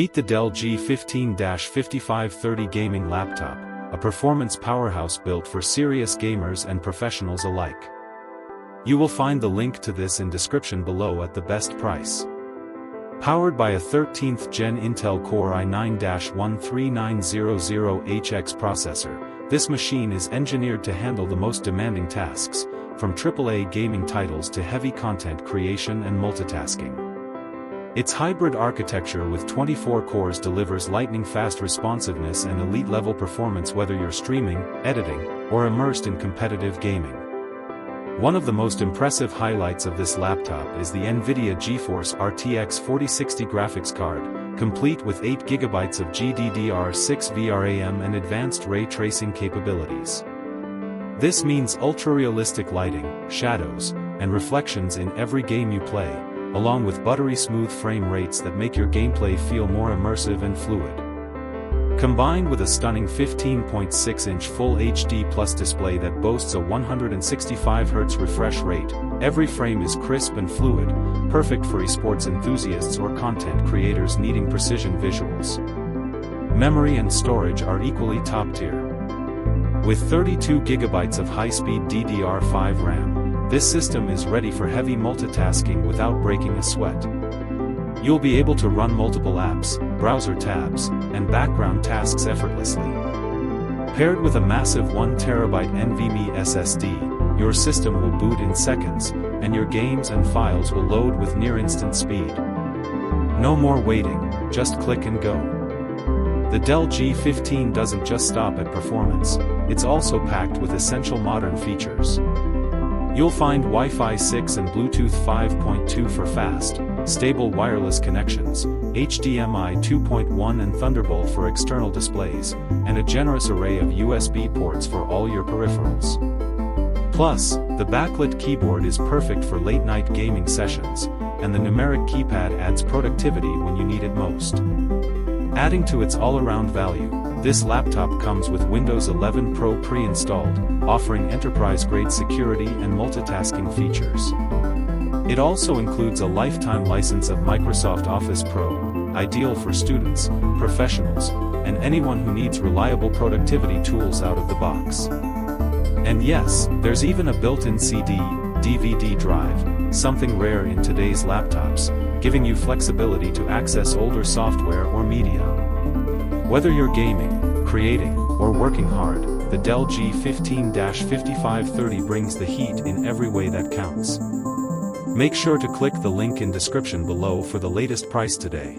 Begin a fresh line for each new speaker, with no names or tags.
Meet the Dell G15-5530 gaming laptop, a performance powerhouse built for serious gamers and professionals alike. You will find the link to this in description below at the best price. Powered by a 13th Gen Intel Core i9-13900HX processor, this machine is engineered to handle the most demanding tasks, from AAA gaming titles to heavy content creation and multitasking. Its hybrid architecture with 24 cores delivers lightning-fast responsiveness and elite-level performance whether you're streaming, editing, or immersed in competitive gaming. One of the most impressive highlights of this laptop is the NVIDIA GeForce RTX 4060 graphics card, complete with 8GB of DDR5 RAM and advanced ray tracing capabilities. This means ultra-realistic lighting, shadows, and reflections in every game you play, along with buttery smooth frame rates that make your gameplay feel more immersive and fluid. Combined with a stunning 15.6-inch Full HD Plus display that boasts a 165Hz refresh rate, every frame is crisp and fluid, perfect for esports enthusiasts or content creators needing precision visuals. Memory and storage are equally top-tier. With 32GB of high-speed DDR5 RAM, this system is ready for heavy multitasking without breaking a sweat. You'll be able to run multiple apps, browser tabs, and background tasks effortlessly. Paired with a massive 1TB NVMe SSD, your system will boot in seconds, and your games and files will load with near-instant speed. No more waiting, just click and go. The Dell G15 doesn't just stop at performance, it's also packed with essential modern features. You'll find Wi-Fi 6 and Bluetooth 5.2 for fast, stable wireless connections, HDMI 2.1 and Thunderbolt for external displays, and a generous array of USB ports for all your peripherals. Plus, the backlit keyboard is perfect for late-night gaming sessions, and the numeric keypad adds productivity when you need it most. Adding to its all-around value, this laptop comes with Windows 11 Pro pre-installed, offering enterprise-grade security and multitasking features. It also includes a lifetime license of Microsoft Office Pro, ideal for students, professionals, and anyone who needs reliable productivity tools out of the box. And yes, there's even a built-in CD/DVD drive, something rare in today's laptops, giving you flexibility to access older software or media. Whether you're gaming, creating, or working hard, the Dell G15-5530 brings the heat in every way that counts. Make sure to click the link in description below for the latest price today.